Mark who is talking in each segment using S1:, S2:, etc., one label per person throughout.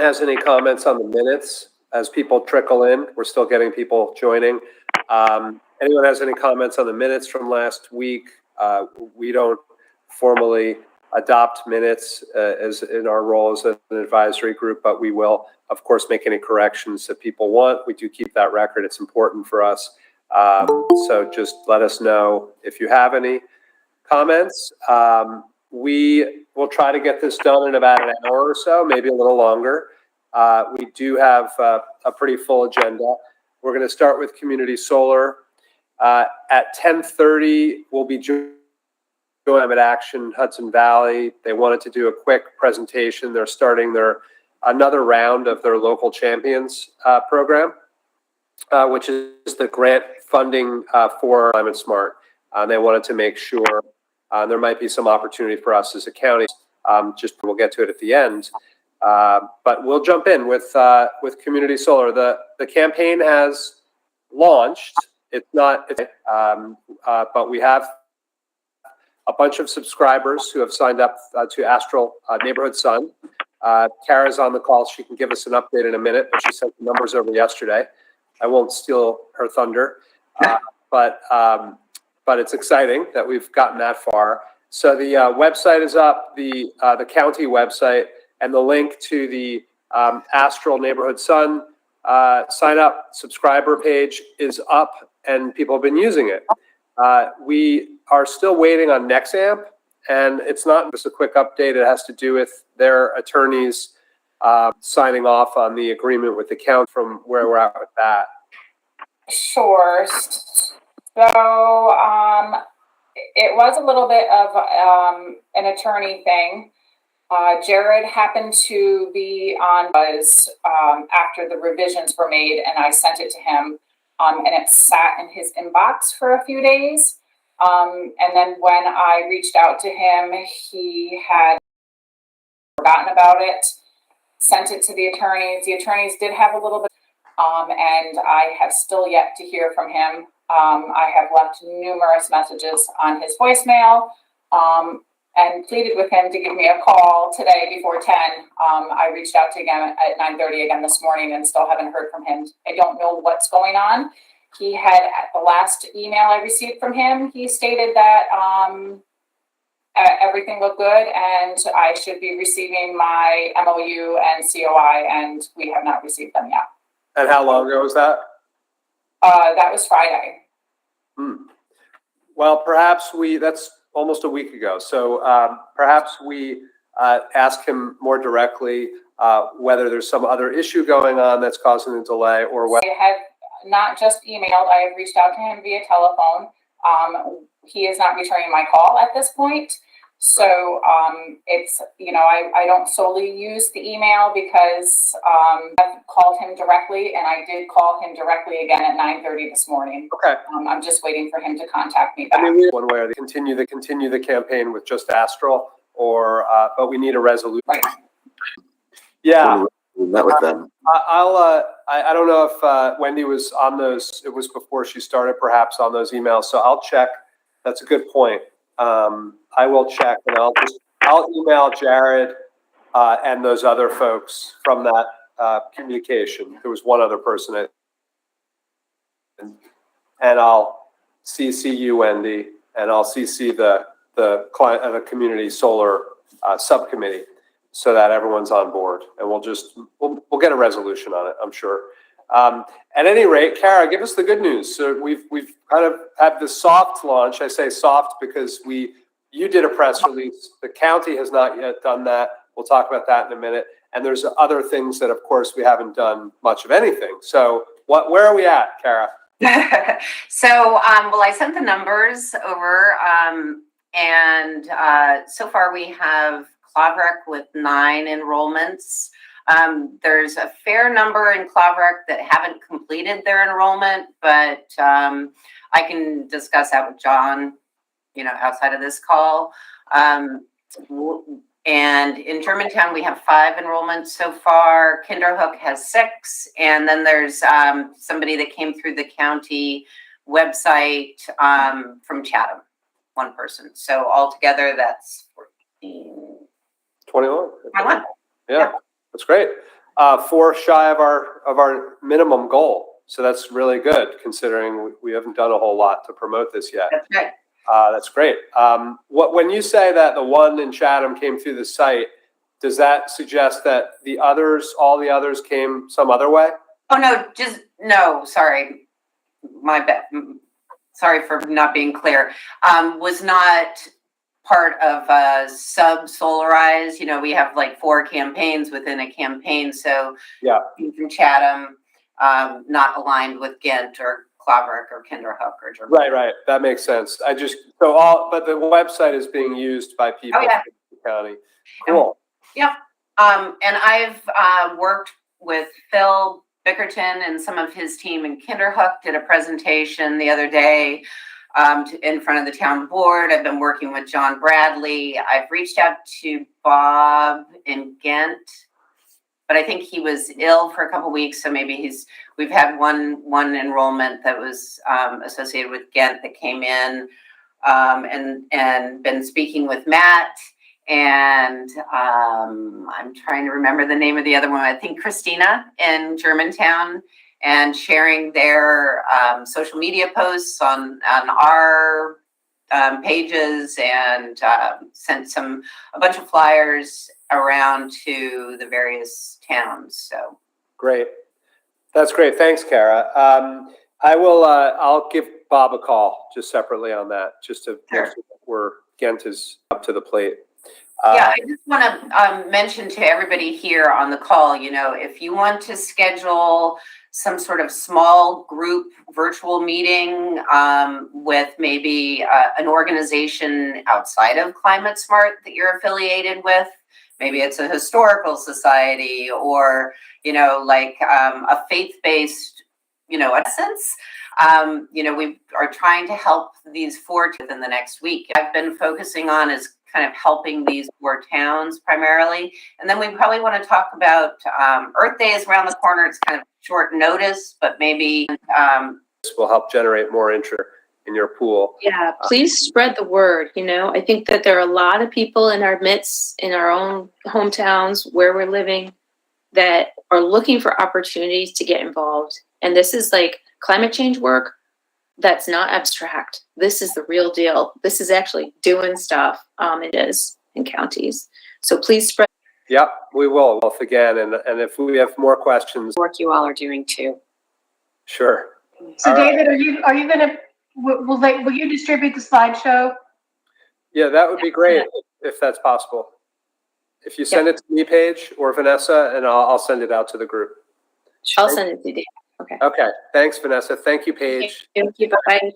S1: Has any comments on the minutes as people trickle in? We're still getting people joining. Anyone has any comments on the minutes from last week? We don't formally adopt minutes as in our role as an advisory group, but we will, of course, make any corrections that people want. We do keep that record. It's important for us. So just let us know if you have any comments. We will try to get this done in about an hour or so, maybe a little longer. We do have a pretty full agenda. We're going to start with community solar. At 10:30, we'll be joined at Action Hudson Valley. They wanted to do a quick presentation. They're starting another round of their local champions program, which is the grant funding for Climate Smart. They wanted to make sure there might be some opportunity for us as a county. Just we'll get to it at the end. But we'll jump in with community solar. The campaign has launched. It's not, but we have a bunch of subscribers who have signed up to Astral Neighborhood Sun. Kara's on the call. She can give us an update in a minute, but she sent the numbers over yesterday. I won't steal her thunder, but it's exciting that we've gotten that far. So the website is up, the county website, and the link to the Astral Neighborhood Sun sign up subscriber page is up, and people have been using it. We are still waiting on Nexamp, and it's not just a quick update. It has to do with their attorneys signing off on the agreement with the county from where we're at with that.
S2: Sure. So it was a little bit of an attorney thing. Jared happened to be on after the revisions were made, and I sent it to him, and it sat in his inbox for a few days. And then when I reached out to him, he had forgotten about it, sent it to the attorneys. The attorneys did have a little bit, and I have still yet to hear from him. I have left numerous messages on his voicemail, and pleaded with him to give me a call today before 10. I reached out to him at 9:30 again this morning and still haven't heard from him. I don't know what's going on. He had, at the last email I received from him, he stated that everything looked good and I should be receiving my MOU and COI, and we have not received them yet.
S1: And how long ago was that?
S2: That was Friday.
S1: Well, perhaps that's almost a week ago. So perhaps we ask him more directly whether there's some other issue going on that's causing the delay, or whether
S2: I have not just emailed, I have reached out to him via telephone. He is not returning my call at this point. So it's, I don't solely use the email because I've called him directly, and I did call him directly again at 9:30 this morning.
S1: Okay.
S2: I'm just waiting for him to contact me back.
S1: I mean, one way or the continue the campaign with just Astral, or but we need a resolution.
S2: Right.
S1: Yeah.
S3: We met with them.
S1: I don't know if Wendy was on those. It was before she started, perhaps, on those emails. So I'll check. That's a good point. I will check, and I'll email Jared and those other folks from that communication. There was one other person, and I'll CC you, Wendy, and I'll CC the client and the community solar subcommittee, so that everyone's on board, and we'll get a resolution on it, I'm sure. At any rate, Kara, give us the good news. So we've kind of had the soft launch. I say soft because you did a press release. The county has not yet done that. We'll talk about that in a minute. And there's other things that, of course, we haven't done much of anything. So where are we at, Kara?
S4: So, well, I sent the numbers over, and so far we have Claverack with 9 enrollments. There's a fair number in Claverack that haven't completed their enrollment, but I can discuss that with John, outside of this call. And in Germantown, we have 5 enrollments so far. Kinderhook has 6. And then there's somebody that came through the county website from Chatham, 1 person. So altogether, that's 14.
S1: 21.
S4: 21.
S1: Yeah, that's great. 4 shy of our minimum goal. So that's really good considering we haven't done a whole lot to promote this yet.
S4: That's right.
S1: That's great. When you say that the one in Chatham came through the site, does that suggest that all the others came some other way?
S4: Oh, no, sorry. My bad. Sorry for not being clear. Was not part of sub-Solarize. You know, we have like 4 campaigns within a campaign. So
S1: yeah,
S4: from Chatham, not aligned with Ghent or Claverick or Kinderhook or German.
S1: Right. That makes sense. But the website is being used by people in the county. Cool.
S4: Yep. And I've worked with Phil Bickerton and some of his team in Kinderhook, did a presentation the other day in front of the town board. I've been working with John Bradley. I've reached out to Bob in Ghent, but I think he was ill for a couple of weeks. So maybe we've had one enrollment that was associated with Ghent that came in and been speaking with Matt. And I'm trying to remember the name of the other one. I think Christina in Germantown, and sharing their social media posts on our pages, and sent a bunch of flyers around to the various towns. So
S1: great. That's great. Thanks, Kara. I'll give Bob a call just separately on that, just to make sure Ghent is up to the plate.
S4: Yeah, I just want to mention to everybody here on the call, you know, if you want to schedule some sort of small group virtual meeting with maybe an organization outside of Climate Smart that you're affiliated with, maybe it's a historical society or, you know, like a faith-based, you know, essence. You know, we are trying to help these 4 within the next week. I've been focusing on is kind of helping these 4 towns primarily. And then we probably want to talk about Earth Day is around the corner. It's kind of short notice, but maybe
S1: this will help generate more interest in your pool.
S3: Yeah, please spread the word. You know, I think that there are a lot of people in our midst, in our own hometowns where we're living, that are looking for opportunities to get involved. And this is like climate change work that's not abstract. This is the real deal. This is actually doing stuff. It is in counties. So please spread.
S1: Yep, we will once again. And if we have more questions,
S3: Work you all are doing too.
S1: Sure.
S5: So David, are you going to, will you distribute the slideshow?
S1: Yeah, that would be great if that's possible. If you send it to me, Paige, or Vanessa, and I'll send it out to the group.
S3: I'll send it to you. Okay.
S1: Okay. Thanks, Vanessa. Thank you, Paige.
S3: Thank you. Bye-bye.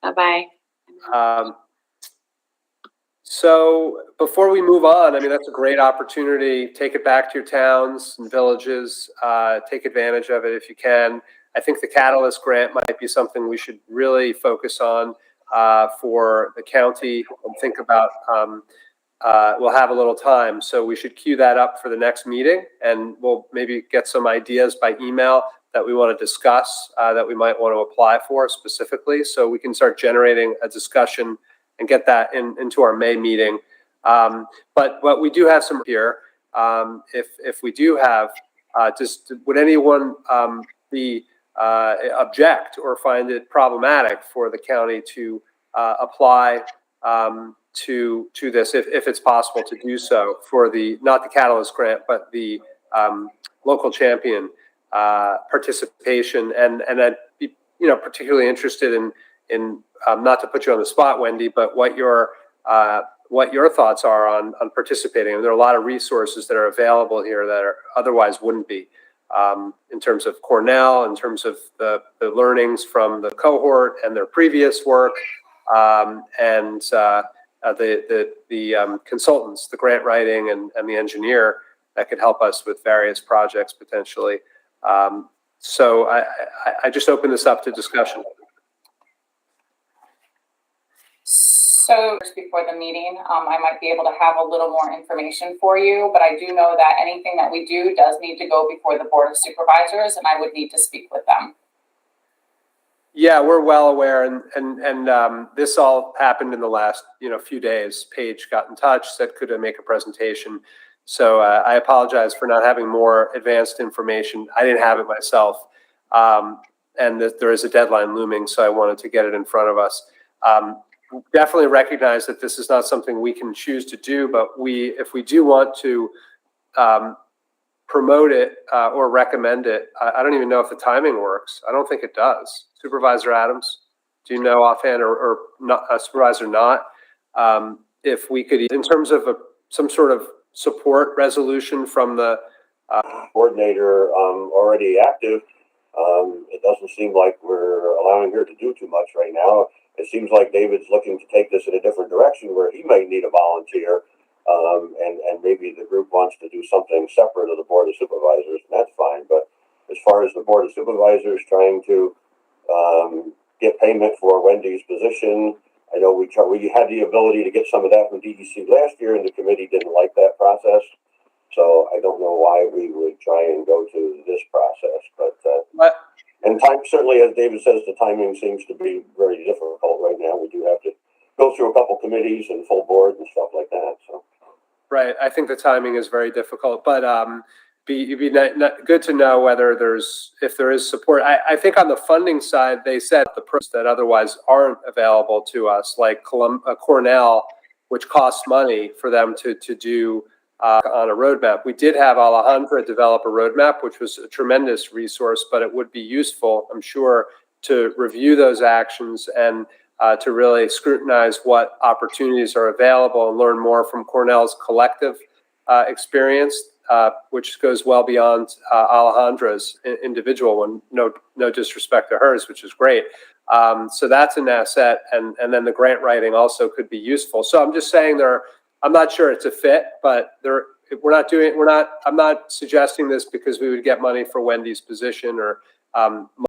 S3: Bye-bye.
S1: So before we move on, I mean, that's a great opportunity. Take it back to your towns and villages. Take advantage of it if you can. I think the Catalyst grant might be something we should really focus on for the county and think about. We'll have a little time, so we should queue that up for the next meeting, and we'll maybe get some ideas by email that we want to discuss that we might want to apply for specifically, so we can start generating a discussion and get that into our May meeting. But we do have some here. If we do have, would anyone be object or find it problematic for the county to apply to this, if it's possible to do so, for not the Catalyst grant, but the local champion participation, and I'd be particularly interested in not to put you on the spot, Wendy, but what your thoughts are on participating. And there are a lot of resources that are available here that otherwise wouldn't be, in terms of Cornell, in terms of the learnings from the cohort and their previous work, and the consultants, the grant writing and the engineer that could help us with various projects potentially. So I just open this up to discussion.
S2: So just before the meeting, I might be able to have a little more information for you, but I do know that anything that we do does need to go before the Board of Supervisors, and I would need to speak with them.
S1: Yeah, we're well aware, and this all happened in the last few days. Paige got in touch, said could I make a presentation. So I apologize for not having more advanced information. I didn't have it myself. And there is a deadline looming, so I wanted to get it in front of us. Definitely recognize that this is not something we can choose to do, but if we do want to promote it or recommend it, I don't even know if the timing works. I don't think it does. Supervisor Adams, do you know offhand, or not, Supervisor Not, if we could, in terms of some sort of support resolution from the
S6: coordinator already active. It doesn't seem like we're allowing her to do too much right now. It seems like David's looking to take this in a different direction where he might need a volunteer, and maybe the group wants to do something separate of the Board of Supervisors, and that's fine. But as far as the Board of Supervisors trying to get payment for Wendy's position, I know we had the ability to get some of that from DEC last year, and the committee didn't like that process. So I don't know why we would try and go to this process, but and time, certainly, as David says, the timing seems to be very difficult right now. We do have to go through a couple committees and full board and stuff like that. So,
S1: right, I think the timing is very it'd be good to know whether if there is support. I think on the funding side, they said the pros that otherwise aren't available to us, like Cornell, which costs money for them to do on a roadmap. We did have Alejandra develop a roadmap, which was a tremendous resource, but it would be useful, I'm sure, to review those actions and to really scrutinize what opportunities are available and learn more from Cornell's collective experience, which goes well beyond Alejandra's individual one. No disrespect to hers, which is great. So that's an asset, and then the grant writing also could be useful. So I'm just saying I'm not sure it's a fit, but I'm not suggesting this because we would get money for Wendy's position or